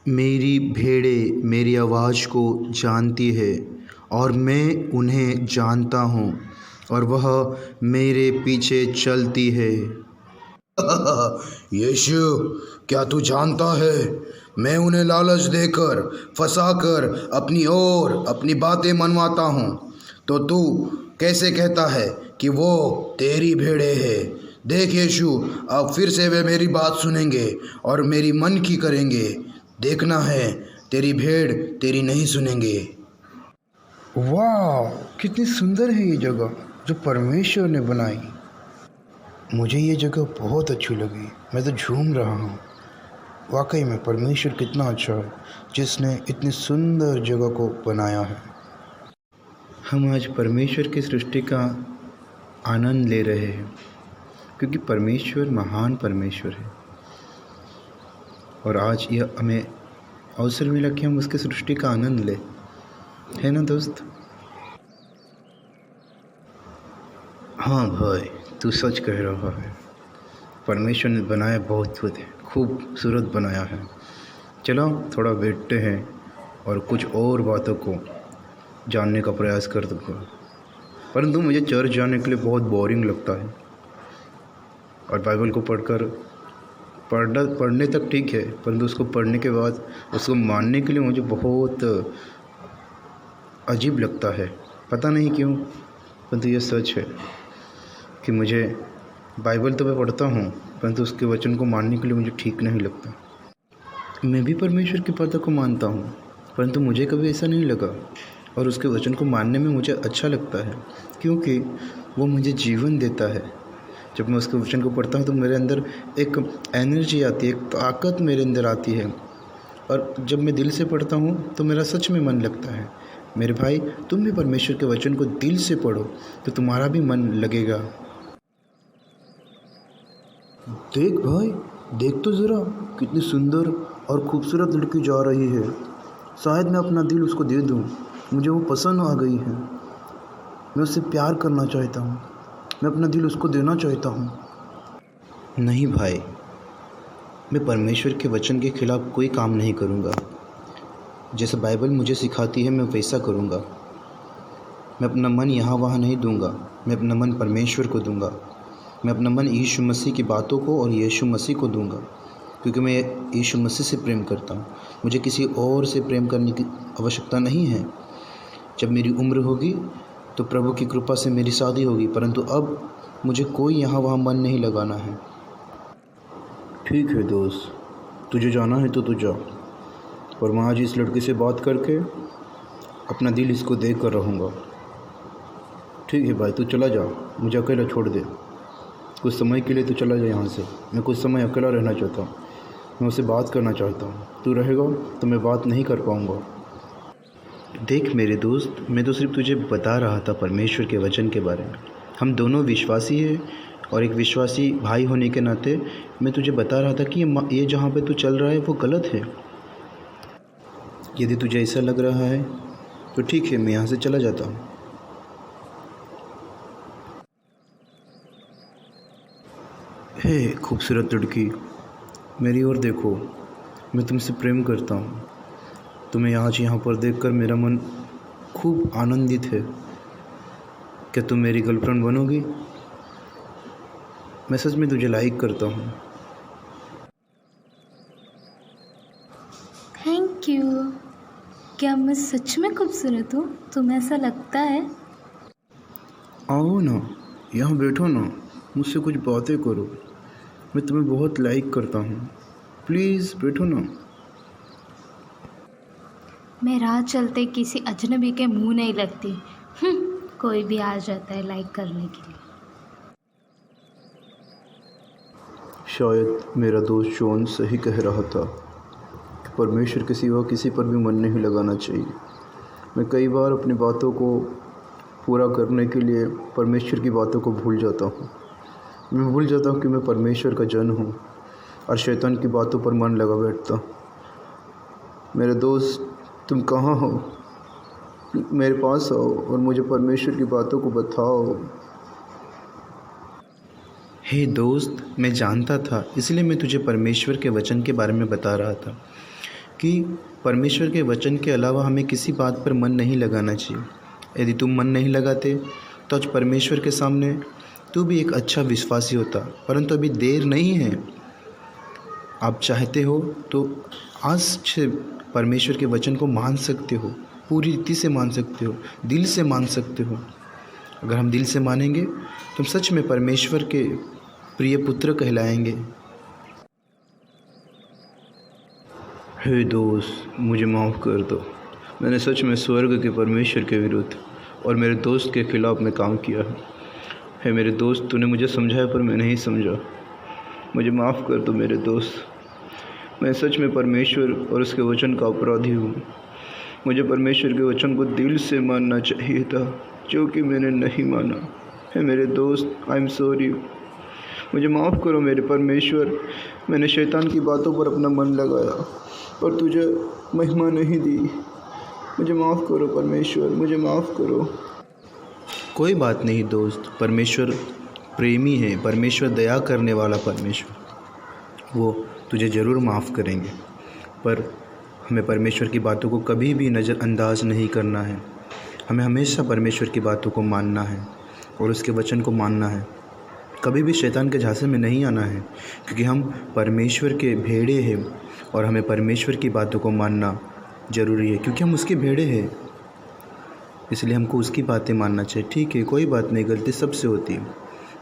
मेरी भेड़ें मेरी आवाज़ को जानती है और मैं उन्हें जानता हूँ और वह मेरे पीछे चलती है। यीशु, क्या तू जानता है मैं उन्हें लालच देकर फंसाकर अपनी ओर अपनी बातें मनवाता हूँ, तो तू कैसे कहता है कि वो तेरी भेड़े है। देख यीशु, अब फिर से वे मेरी बात सुनेंगे और मेरी मन की करेंगे। देखना है तेरी भेड़ तेरी नहीं सुनेंगे। वाह, कितनी सुंदर है ये जगह जो परमेश्वर ने बनाई। मुझे ये जगह बहुत अच्छी लगी, मैं तो झूम रहा हूँ। वाकई में परमेश्वर कितना अच्छा है जिसने इतनी सुंदर जगह को बनाया है। हम आज परमेश्वर की सृष्टि का आनंद ले रहे हैं क्योंकि परमेश्वर महान परमेश्वर है और आज यह हमें अवसर मिला कि हम उसकी सृष्टि का आनंद लें, है ना दोस्त? हाँ भाई, तू सच कह रहा है। परमेश्वर ने बनाया बहुत खूबसूरत बनाया है। चलो थोड़ा बैठते हैं और कुछ और बातों को जानने का प्रयास कर दूँगा। परंतु मुझे चर्च जाने के लिए बहुत बोरिंग लगता है और बाइबल को पढ़ने तक ठीक है, परंतु उसको पढ़ने के बाद उसको मानने के लिए मुझे बहुत अजीब लगता है। पता नहीं क्यों, परंतु ये सच है कि मुझे बाइबल तो मैं पढ़ता हूँ परंतु उसके वचन को मानने के लिए मुझे ठीक नहीं लगता। मैं भी परमेश्वर की बातों को मानता हूँ परंतु मुझे कभी ऐसा नहीं लगा और उसके वचन को मानने में मुझे अच्छा लगता है क्योंकि वो मुझे जीवन देता है। जब मैं उसके वचन को पढ़ता हूँ तो मेरे अंदर एक एनर्जी आती है, एक ताकत मेरे अंदर आती है और जब मैं दिल से पढ़ता हूँ तो मेरा सच में मन लगता है। मेरे भाई, तुम भी परमेश्वर के वचन को दिल से पढ़ो तो तुम्हारा भी मन लगेगा। देख भाई, देख तो ज़रा, कितनी सुंदर और खूबसूरत लड़की जा रही है। शायद मैं अपना दिल उसको दे दूँ, मुझे वो पसंद आ गई है। मैं उससे प्यार करना चाहता हूँ, मैं अपना दिल उसको देना चाहता हूँ। नहीं भाई, मैं परमेश्वर के वचन के खिलाफ़ कोई काम नहीं करूँगा। जैसे बाइबल मुझे सिखाती है मैं वैसा करूँगा। मैं अपना मन यहाँ वहाँ नहीं दूँगा, मैं अपना मन परमेश्वर को दूँगा। मैं अपना मन यीशु मसीह की बातों को और यीशु मसीह को दूँगा क्योंकि मैं यीशु मसीह से प्रेम करता हूँ। मुझे किसी और से प्रेम करने की आवश्यकता नहीं है। जब मेरी उम्र होगी तो प्रभु की कृपा से मेरी शादी होगी, परंतु अब मुझे कोई यहाँ वहाँ मन नहीं लगाना है। ठीक है दोस्त, तुझे जाना है तो तू जा, पर मैं आज इस लड़की से बात करके अपना दिल इसको दे कर रहूँगा। ठीक है भाई, तू चला जा, मुझे अकेला छोड़ दे। कुछ समय के लिए तू चला जा यहाँ से। मैं कुछ समय अकेला रहना चाहता हूँ, मैं उससे बात करना चाहता हूँ। तू रहेगा तो मैं बात नहीं कर पाऊँगा। देख मेरे दोस्त, मैं तो सिर्फ तुझे बता रहा था परमेश्वर के वचन के बारे में। हम दोनों विश्वासी हैं और एक विश्वासी भाई होने के नाते मैं तुझे बता रहा था कि ये जहाँ पे तू चल रहा है वो गलत है। यदि तुझे ऐसा लग रहा है तो ठीक है, मैं यहाँ से चला जाता हूँ। हे खूबसूरत लड़की, मेरी ओर देखो, मैं तुमसे प्रेम करता हूँ। तुम्हें यहाँ पर देखकर मेरा मन खूब आनंदित है। क्या तुम मेरी गर्लफ्रेंड बनोगी? मैं सच में तुझे लाइक करता हूँ। Thank you. क्या मैं सच में खूबसूरत हूँ? तुम्हें ऐसा लगता है? आओ ना, यहाँ बैठो ना, मुझसे कुछ बातें करो। मैं तुम्हें बहुत लाइक करता हूँ, प्लीज़ बैठो ना। मैं राह चलते किसी अजनबी के मुंह नहीं लगती। कोई भी आ जाता है लाइक करने के लिए। शायद मेरा दोस्त जॉन सही कह रहा था कि परमेश्वर के सिवा किसी पर भी मन नहीं लगाना चाहिए। मैं कई बार अपनी बातों को पूरा करने के लिए परमेश्वर की बातों को भूल जाता हूँ। मैं भूल जाता हूँ कि मैं परमेश्वर का जन हूँ और शैतान की बातों पर मन लगा बैठता हूँ। मेरे दोस्त, तुम कहाँ हो? मेरे पास आओ और मुझे परमेश्वर की बातों को बताओ। हे दोस्त, मैं जानता था, इसलिए मैं तुझे परमेश्वर के वचन के बारे में बता रहा था कि परमेश्वर के वचन के अलावा हमें किसी बात पर मन नहीं लगाना चाहिए। यदि तुम मन नहीं लगाते तो आज परमेश्वर के सामने तू भी एक अच्छा विश्वासी होता, परंतु अभी देर नहीं है। आप चाहते हो तो आज से परमेश्वर के वचन को मान सकते हो, पूरी रीति से मान सकते हो, दिल से मान सकते हो। अगर हम दिल से मानेंगे तो हम सच में परमेश्वर के प्रिय पुत्र कहलाएंगे। हे दोस्त, मुझे माफ़ कर दो। मैंने सच में स्वर्ग के परमेश्वर के विरुद्ध और मेरे दोस्त के खिलाफ़ में काम किया है। हे मेरे दोस्त, तूने मुझे समझाया पर मैं नहीं समझा। मुझे माफ़ कर दो मेरे दोस्त। मैं सच में परमेश्वर और उसके वचन का अपराधी हूँ। मुझे परमेश्वर के वचन को दिल से मानना चाहिए था, जो कि मैंने नहीं माना। हे मेरे दोस्त, आई एम सॉरी। मुझे माफ़ करो मेरे परमेश्वर। मैंने शैतान की बातों पर अपना मन लगाया और तुझे महिमा नहीं दी। मुझे माफ़ करो परमेश्वर, मुझे माफ़ करो। कोई बात नहीं दोस्त, परमेश्वर प्रेमी है, परमेश्वर दया करने वाला परमेश्वर, वो तुझे ज़रूर माफ़ करेंगे। पर हमें परमेश्वर की बातों को कभी भी नज़रअंदाज नहीं करना है। हमें हमेशा परमेश्वर की बातों को मानना है और उसके वचन को मानना है। कभी भी शैतान के झांसे में नहीं आना है, क्योंकि हम परमेश्वर के भेड़े हैं और हमें परमेश्वर की बातों को मानना ज़रूरी है, क्योंकि हम उसके भेड़े हैं। इसलिए हमको उसकी बातें मानना चाहिए। ठीक है, कोई बात नहीं, गलती सबसे होती है,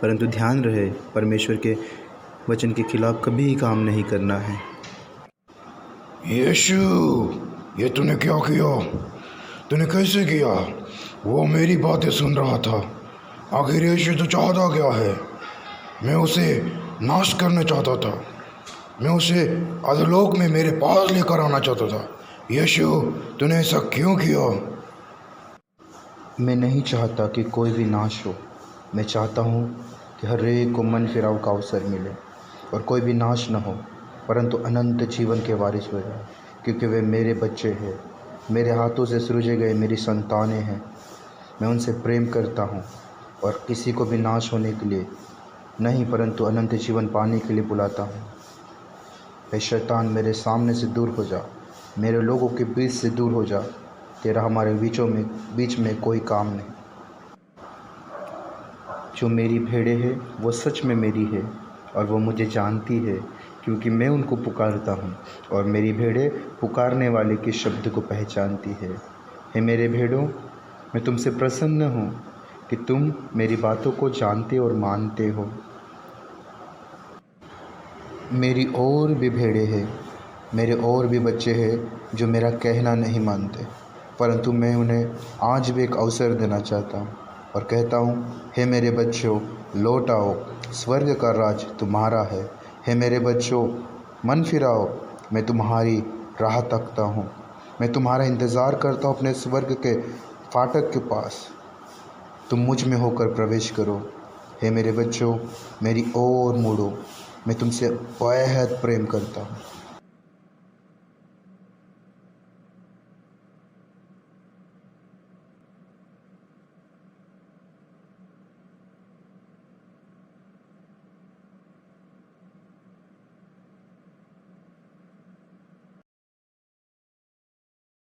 परंतु ध्यान रहे परमेश्वर के वचन के खिलाफ़ कभी ही काम नहीं करना है। यीशु, ये तूने क्या किया? तूने कैसे किया? वो मेरी बातें सुन रहा था। आखिर यीशु तो चाहता क्या है? मैं उसे नाश करना चाहता था। मैं उसे अधोलोक में मेरे पास लेकर आना चाहता था। यीशु, तूने ऐसा क्यों किया? मैं नहीं चाहता कि कोई भी नाश हो। मैं चाहता हूँ कि हर एक को मन फिराव का अवसर मिले और कोई भी नाश न हो, परंतु अनंत जीवन के वारिस हो जाए, क्योंकि वे मेरे बच्चे हैं, मेरे हाथों से सृजे गए मेरी संतानें हैं। मैं उनसे प्रेम करता हूँ और किसी को भी नाश होने के लिए नहीं, परंतु अनंत जीवन पाने के लिए बुलाता हूँ। हे शैतान, मेरे सामने से दूर हो जा, मेरे लोगों के बीच से दूर हो जा। तेरा हमारे बीच में कोई काम नहीं। जो मेरी भेड़ें हैं वो सच में मेरी है और वो मुझे जानती है, क्योंकि मैं उनको पुकारता हूँ और मेरी भेड़ें पुकारने वाले के शब्द को पहचानती है। हे मेरे भेड़ों, मैं तुमसे प्रसन्न हूँ कि तुम मेरी बातों को जानते और मानते हो। मेरी और भी भेड़ें हैं, मेरे और भी बच्चे हैं जो मेरा कहना नहीं मानते, परंतु मैं उन्हें आज भी एक अवसर देना चाहता हूँ और कहता हूँ, हे मेरे बच्चों, लौट आओ, स्वर्ग का राज तुम्हारा है। हे मेरे बच्चों, मन फिराओ, मैं तुम्हारी राह तकता हूँ। मैं तुम्हारा इंतज़ार करता हूँ अपने स्वर्ग के फाटक के पास। तुम मुझ में होकर प्रवेश करो। हे मेरे बच्चों, मेरी ओर मुड़ो, मैं तुमसे बेहद प्रेम करता हूँ।